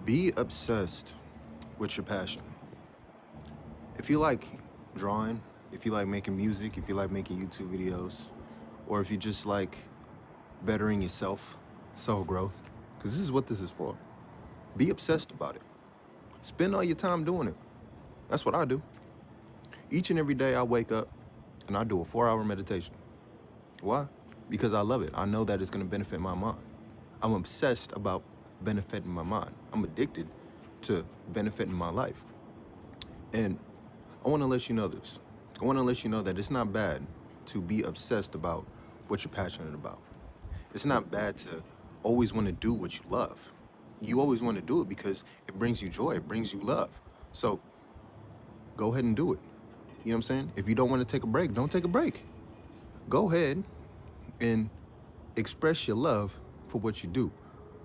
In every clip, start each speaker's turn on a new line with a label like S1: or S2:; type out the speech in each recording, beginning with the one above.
S1: Be obsessed with your passion. If you like drawing, if you like making music, if you like making YouTube videos, or if you just like bettering yourself, self-growth, because this is what this is for. Be obsessed about it. Spend all your time doing it. That's what I do. Each and every day I wake up and I do a 4-hour meditation. Why? Because I love it. I know that it's going to benefit my mind. I'm obsessed about benefiting my mind. I'm addicted to benefiting my life. And I want to let you know this. I want to let you know that it's not bad to be obsessed about what you're passionate about. It's not bad to always want to do what you love. You always want to do it because it brings you joy, it brings you love. So go ahead and do it. You know what I'm saying? If you don't want to take a break, don't take a break. Go ahead and express your love for what you do.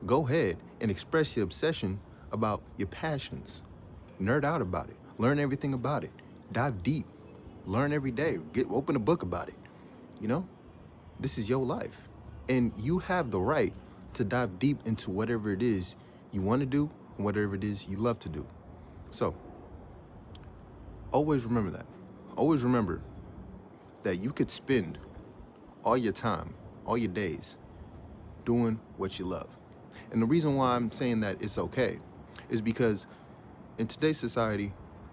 S1: Go ahead and express your obsession about your passions. Nerd out about it. Learn everything about it. Dive deep. Learn every day. Open a book about it. You know, this is your life. And you have the right to dive deep into whatever it is you want to do and whatever it is you love to do. So always remember that. Always remember that you could spend all your time, all your days doing what you love. And the reason why I'm saying that it's okay is because in today's society,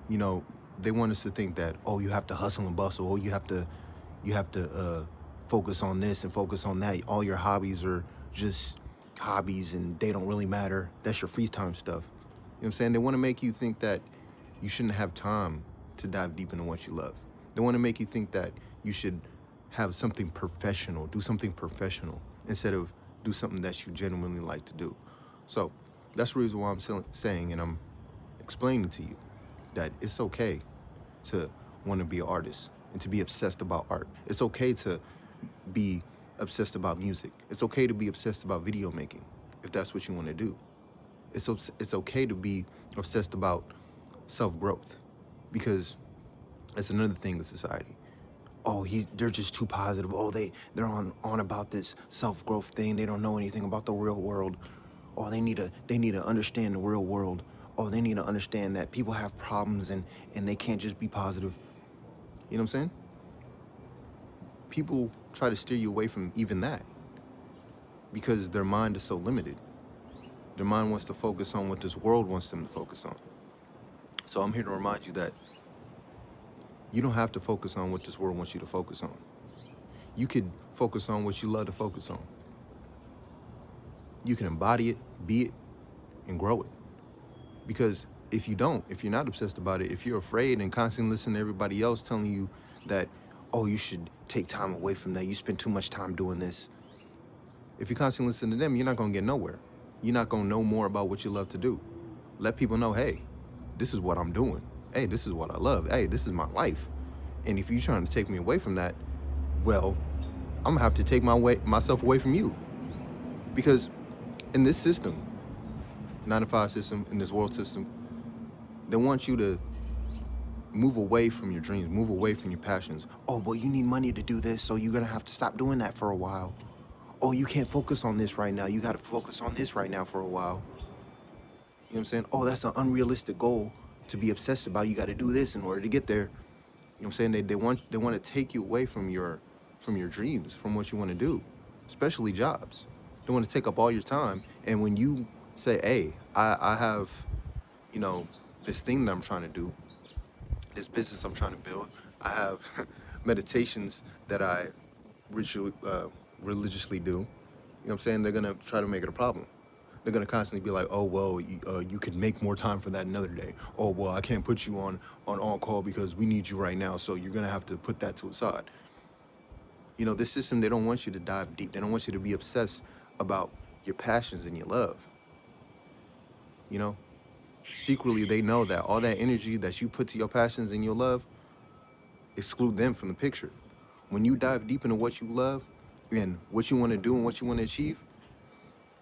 S1: you know, they want us to think that, oh, you have to hustle and bustle, oh, you have to focus on this and focus on that. All your hobbies are just hobbies and they don't really matter. That's your free time stuff. You know what I'm saying? They want to make you think that you shouldn't have time to dive deep into what you love. They want to make you think that you should have something professional, do something professional instead of do something that you genuinely like to do. So that's the reason why I'm saying and I'm explaining to you that it's okay to want to be an artist and to be obsessed about art. It's okay to be obsessed about music. It's okay to be obsessed about video making if that's what you want to do. It's okay to be obsessed about self-growth because it's another thing in society. Oh, they're just too positive. Oh, they're on about this self-growth thing. They don't know anything about the real world. Oh, they need to understand the real world. Oh, they need to understand that people have problems and they can't just be positive. You know what I'm saying? People try to steer you away from even that because their mind is so limited. Their mind wants to focus on what this world wants them to focus on. So I'm here to remind you that you don't have to focus on what this world wants you to focus on. You could focus on what you love to focus on. You can embody it, be it, and grow it. Because if you're not obsessed about it, if you're afraid and constantly listening to everybody else telling you that, oh, you should take time away from that, you spend too much time doing this. If you constantly listen to them, you're not gonna get nowhere. You're not gonna know more about what you love to do. Let people know, hey, this is what I'm doing. Hey, this is what I love. Hey, this is my life. And if you're trying to take me away from that, well, I'm gonna have to take myself away from you. Because in this system, 9-to-5 system, in this world system, they want you to move away from your dreams, move away from your passions. Oh, well, you need money to do this, so you're gonna have to stop doing that for a while. Oh, you can't focus on this right now. You gotta focus on this right now for a while. You know what I'm saying? Oh, that's an unrealistic goal to be obsessed about. You gotta do this in order to get there. You know what I'm saying? They want to take you away from your dreams, from what you want to do, especially jobs. They want to take up all your time. And when you say, hey, I have, you know, this thing that I'm trying to do, this business I'm trying to build, I have meditations that I religiously do, you know what I'm saying? They're going to try to make it a problem. They're going to constantly be like, oh, well, you could make more time for that another day. Oh, well, I can't put you on call because we need you right now, so you're going to have to put that to the side. You know, this system, they don't want you to dive deep. They don't want you to be obsessed about your passions and your love. You know, secretly, they know that all that energy that you put to your passions and your love, exclude them from the picture. When you dive deep into what you love and what you want to do and what you want to achieve,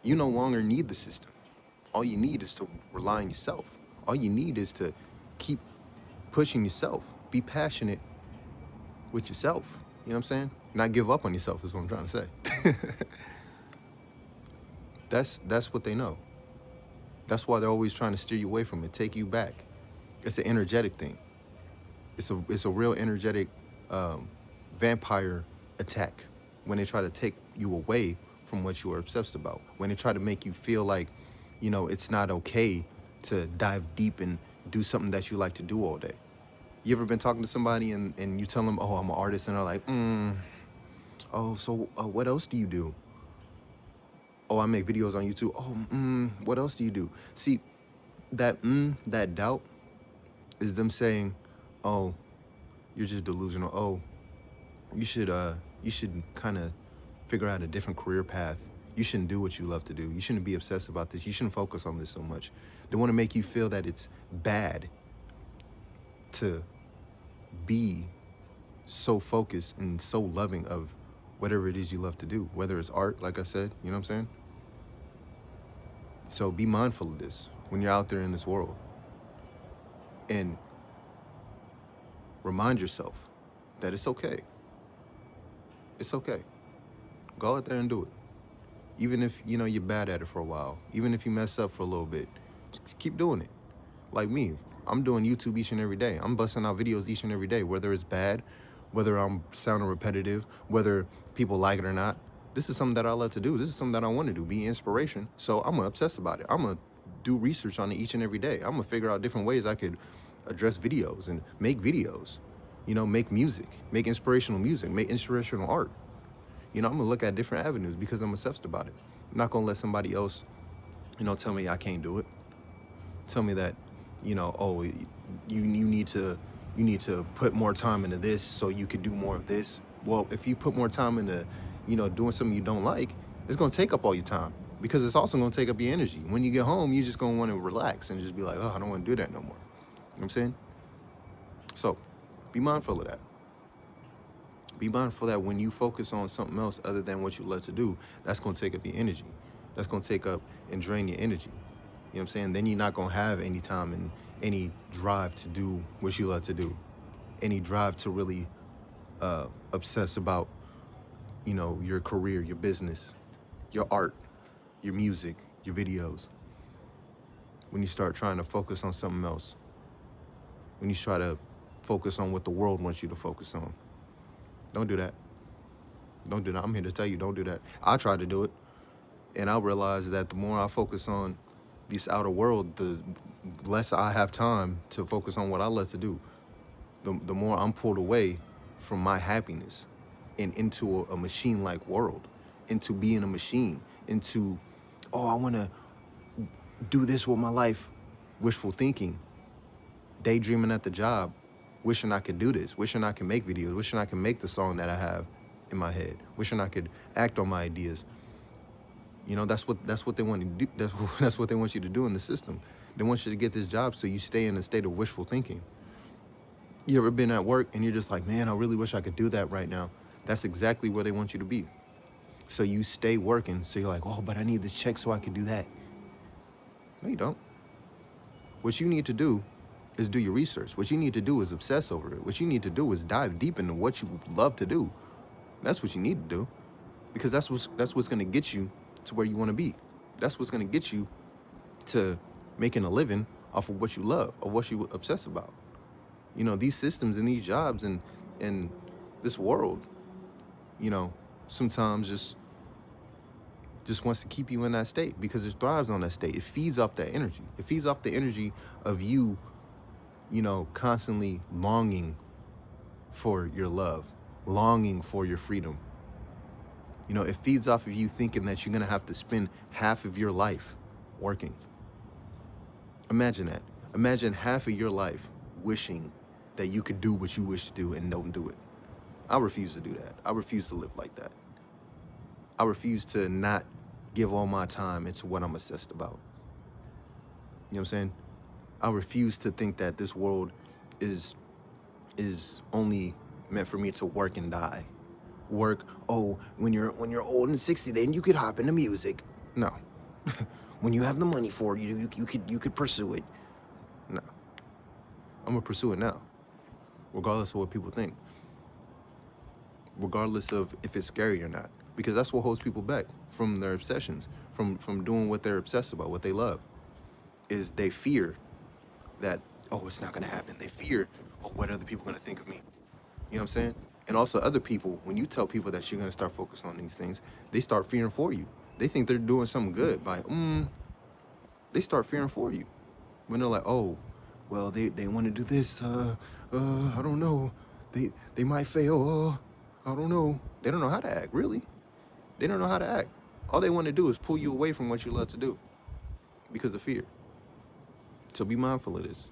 S1: you no longer need the system. All you need is to rely on yourself. All you need is to keep pushing yourself. Be passionate with yourself. You know what I'm saying? Not give up on yourself is what I'm trying to say. That's what they know. That's why they're always trying to steer you away from it, take you back. It's an energetic thing. It's a real energetic vampire attack when they try to take you away from what you are obsessed about. When they try to make you feel like, it's not okay to dive deep and do something that you like to do all day. You ever been talking to somebody and you tell them, oh, I'm an artist, and they're like, oh, so what else do you do? Oh, I make videos on YouTube. Oh, what else do you do? See, that doubt is them saying, oh, you're just delusional. Oh, you should kind of figure out a different career path. You shouldn't do what you love to do. You shouldn't be obsessed about this. You shouldn't focus on this so much. They want to make you feel that it's bad to be so focused and so loving of whatever it is you love to do, whether it's art, like I said, you know what I'm saying? So be mindful of this when you're out there in this world, and remind yourself that it's okay. It's okay. Go out there and do it. Even if, you're bad at it for a while, even if you mess up for a little bit, just keep doing it. Like me, I'm doing YouTube each and every day. I'm busting out videos each and every day, whether it's bad, whether I'm sounding repetitive, whether people like it or not. This is something that I love to do. This is something that I want to do, be inspiration. So I'm going to obsess about it. I'm going to do research on it each and every day. I'm going to figure out different ways I could address videos and make videos, make music, make inspirational music, make inspirational art. I'm going to look at different avenues because I'm obsessed about it. I'm not going to let somebody else, tell me I can't do it. Tell me that, oh, you need to put more time into this so you could do more of this. Well, if you put more time into, doing something you don't like, it's going to take up all your time, because it's also going to take up your energy. When you get home, you're just going to want to relax and just be like, oh, I don't want to do that no more. You know what I'm saying? So be mindful of that. Be mindful that when you focus on something else other than what you love to do, that's going to take up your energy. That's going to take up and drain your energy. You know what I'm saying? Then you're not going to have any time and any drive to do what you love to do. Any drive to really obsess about, your career, your business, your art, your music, your videos. When you start trying to focus on something else. When you try to focus on what the world wants you to focus on. Don't do that. Don't do that. I'm here to tell you, don't do that. I tried to do it, and I realized that the more I focus on this outer world, the less I have time to focus on what I love to do. The more I'm pulled away from my happiness and into a machine-like world, into being a machine, into, oh, I want to do this with my life, wishful thinking, daydreaming at the job, wishing I could do this, wishing I could make videos, wishing I could make the song that I have in my head, wishing I could act on my ideas. That's what they want to do. That's what they want you to do in the system. They want you to get this job so you stay in a state of wishful thinking. You ever been at work and you're just like, man, I really wish I could do that right now. That's exactly where they want you to be. So you stay working. So you're like, oh, but I need this check so I can do that. No, you don't. What you need to do is do your research. What you need to do is obsess over it. What you need to do is dive deep into what you love to do. That's what you need to do, because that's what's going to get you to where you want to be. That's what's going to get you to making a living off of what you love, or what you obsess about. These systems and these jobs and this world, sometimes just wants to keep you in that state because it thrives on that state. It feeds off that energy. It feeds off the energy of you, constantly longing for your love, longing for your freedom. It feeds off of you thinking that you're going to have to spend half of your life working. Imagine that. Imagine half of your life wishing that you could do what you wish to do and don't do it. I refuse to do that. I refuse to live like that. I refuse to not give all my time into what I'm obsessed about. You know what I'm saying? I refuse to think that this world is only meant for me to work and die. Work, oh, when you're old and 60, then you could hop into music. No. When you have the money for it, you could pursue it. No. I'm gonna pursue it now, regardless of what people think. Regardless of if it's scary or not. Because that's what holds people back from their obsessions, from doing what they're obsessed about, what they love. is they fear that, oh, it's not going to happen. They fear, oh, what are other people going to think of me? You know what I'm saying? And also other people, when you tell people that you're going to start focusing on these things, they start fearing for you. They think they're doing something good by, they start fearing for you. When they're like, oh, well, they want to do this, I don't know. They might fail, I don't know. They don't know how to act, really. They don't know how to act. All they want to do is pull you away from what you love to do because of fear. So be mindful of this.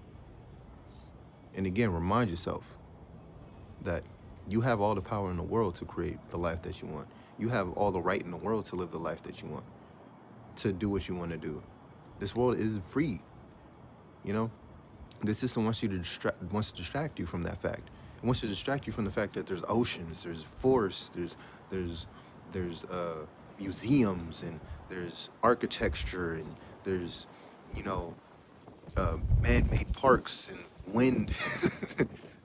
S1: And again, remind yourself that you have all the power in the world to create the life that you want. You have all the right in the world to live the life that you want, to do what you want to do. This world is free, you know? The system wants to distract you from that fact. It wants to distract you from the fact that there's oceans, there's forests, there's museums, and there's architecture, and there's, you know, man-made parks and wind.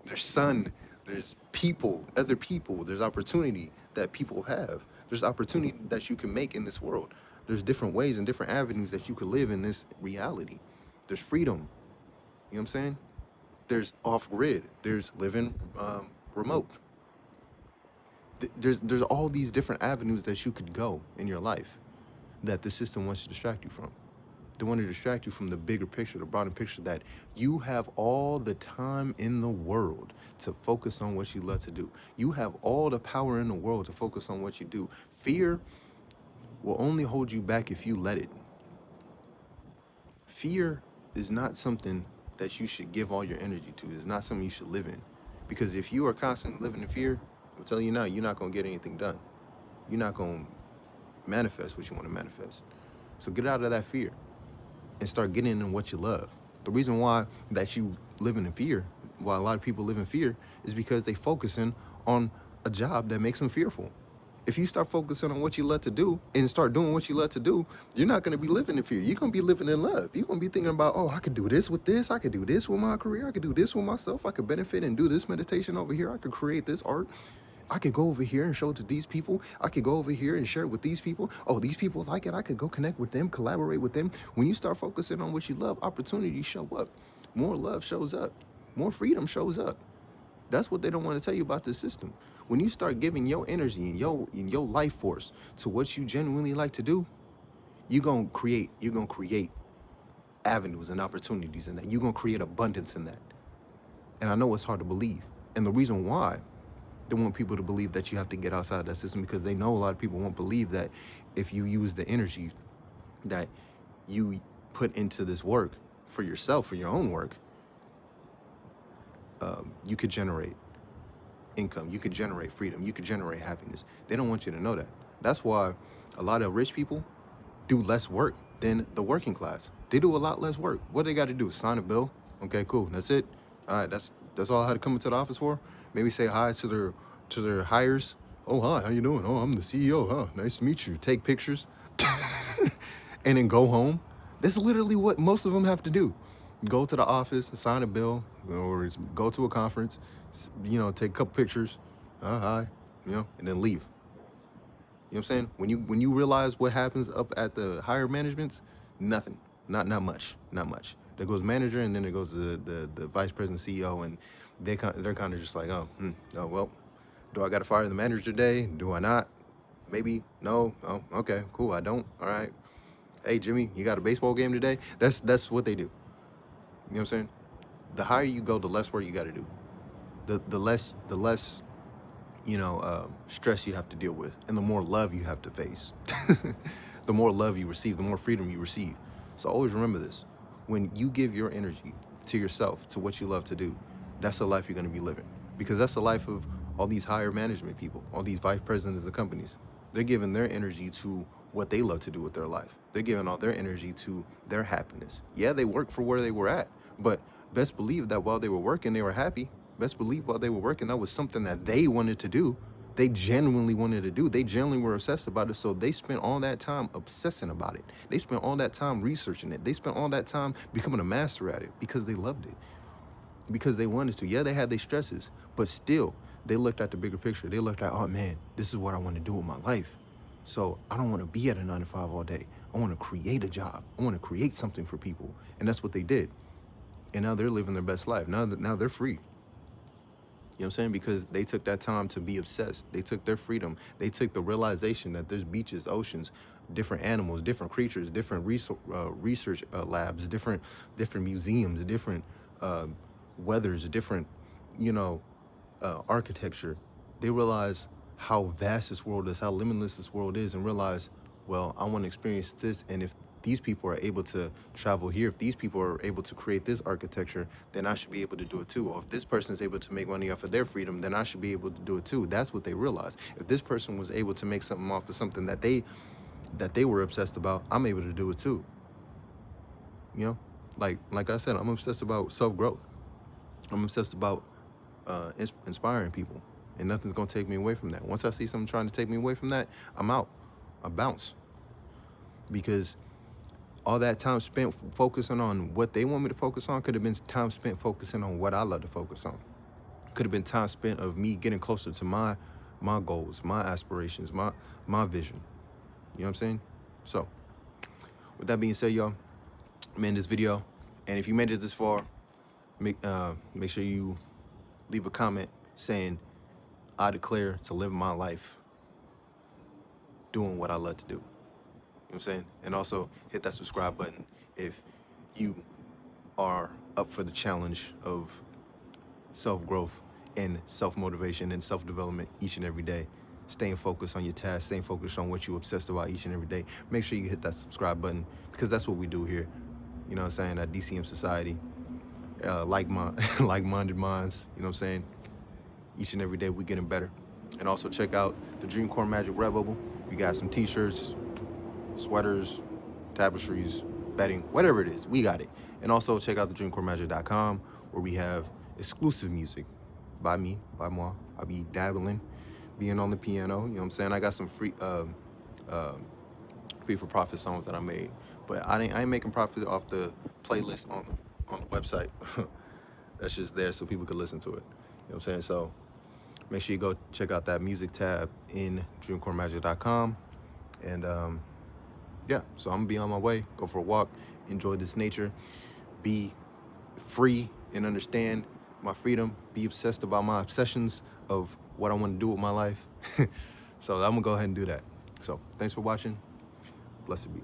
S1: There's sun, there's people, other people, there's opportunity that people have. There's opportunity that you can make in this world. There's different ways and different avenues that you could live in this reality. There's freedom. You know what I'm saying? There's off-grid. There's living remote. There's all these different avenues that you could go in your life that the system wants to distract you from. They want to distract you from the bigger picture, the broader picture, that you have all the time in the world to focus on what you love to do. You have all the power in the world to focus on what you do. Fear will only hold you back if you let it. Fear is not something that you should give all your energy to. It's not something you should live in. Because if you are constantly living in fear, I'm telling you now, you're not going to get anything done. You're not going to manifest what you want to manifest. So get out of that fear and start getting in what you love. The reason why that you living in fear, why a lot of people live in fear, is because they focusing on a job that makes them fearful. If you start focusing on what you love to do and start doing what you love to do, you're not going to be living in fear. You're going to be living in love. You're going to be thinking about, oh, I could do this with this. I could do this with my career. I could do this with myself. I could benefit and do this meditation over here. I could create this art. I could go over here and show it to these people. I could go over here and share it with these people. Oh, these people like it. I could go connect with them, collaborate with them. When you start focusing on what you love, opportunities show up. More love shows up. More freedom shows up. That's what they don't want to tell you about this system. When you start giving your energy and your life force to what you genuinely like to do, you're gonna create avenues and opportunities in that. You're gonna create abundance in that. And I know it's hard to believe. And the reason why they want people to believe that you have to get outside that system, because they know a lot of people won't believe that if you use the energy that you put into this work for yourself, for your own work, you could generate income, you could generate freedom, you could generate happiness. They don't want you to know that. That's why a lot of rich people do less work than the working class. They do a lot less work. What they got to do? Sign a bill. Okay, cool. That's it. All right, that's all I had to come into the office for. Maybe say hi to their hires. Oh, hi, how you doing? Oh, I'm the CEO. Huh? Nice to meet you. Take pictures, and then go home. That's literally what most of them have to do. Go to the office, sign a bill, or go to a conference, take a couple pictures, hi, and then leave. You know what I'm saying? When you realize what happens up at the higher managements, nothing, not much. There goes manager, and then there goes the vice president, CEO, and they're kind of just like, oh, well, do I got to fire the manager today? Do I not? Maybe, no, oh, okay, cool, I don't, all right. Hey, Jimmy, you got a baseball game today? That's what they do. You know what I'm saying? The higher you go, the less work you got to do. The less stress you have to deal with, and the more love you have to face. The more love you receive, the more freedom you receive. So always remember this. When you give your energy to yourself, to what you love to do, that's the life you're going to be living. Because that's the life of all these higher management people, all these vice presidents of companies. They're giving their energy to what they love to do with their life. They're giving all their energy to their happiness. Yeah, they work for where they were at, but best believe that while they were working, they were happy. Best believe while they were working, that was something that they wanted to do. They genuinely wanted to do. They genuinely were obsessed about it, so they spent all that time obsessing about it. They spent all that time researching it. They spent all that time becoming a master at it because they loved it, because they wanted to. Yeah, they had their stresses, but still, they looked at the bigger picture. They looked at, oh man, this is what I want to do with my life. So I don't want to be at a 9 to 5 all day. I want to create a job. I want to create something for people. And that's what they did. And now they're living their best life. Now they're free. You know what I'm saying? Because they took that time to be obsessed. They took their freedom. They took the realization that there's beaches, oceans, different animals, different creatures, different research labs, different museums, different weathers, different, you know, architecture. They realize how vast this world is, how limitless this world is, and realize, well, I want to experience this. And if these people are able to travel here, if these people are able to create this architecture, then I should be able to do it too. Or if this person is able to make money off of their freedom, then I should be able to do it too. That's what they realize. If this person was able to make something off of something that they were obsessed about, I'm able to do it too. You know, like I said, I'm obsessed about self-growth. I'm obsessed about inspiring people, and nothing's gonna take me away from that. Once I see something trying to take me away from that, I'm out. I bounce, because all that time spent focusing on what they want me to focus on could have been time spent focusing on what I love to focus on. Could have been time spent of me getting closer to my goals, my aspirations, my vision. You know what I'm saying? So with that being said, y'all, I'm in this video, and if you made it this far, make sure you leave a comment saying, I declare to live my life doing what I love to do. You know what I'm saying? And also hit that subscribe button if you are up for the challenge of self-growth and self-motivation and self-development each and every day. Staying focused on your tasks, staying focused on what you obsessed about each and every day. Make sure you hit that subscribe button, because that's what we do here. You know what I'm saying? At D.C.M Society. Like-minded minds, you know what I'm saying? Each and every day we getting better. And also check out the DREAMCOREmagick Redbubble. We got some t-shirts, sweaters, tapestries, bedding, whatever it is, we got it. And also check out the DREAMCOREmagick.com, where we have exclusive music by me, by moi. I'll be dabbling, being on the piano, you know what I'm saying? I got some free for profit songs that I made, but I ain't making profit off the playlist on the website. That's just there so people could listen to it. You know what I'm saying? So make sure you go check out that music tab in DREAMCOREmagick.com. And yeah, so I'm gonna be on my way, go for a walk, enjoy this nature, be free and understand my freedom, be obsessed about my obsessions of what I want to do with my life. So I'm gonna go ahead and do that. So thanks for watching. Blessed be.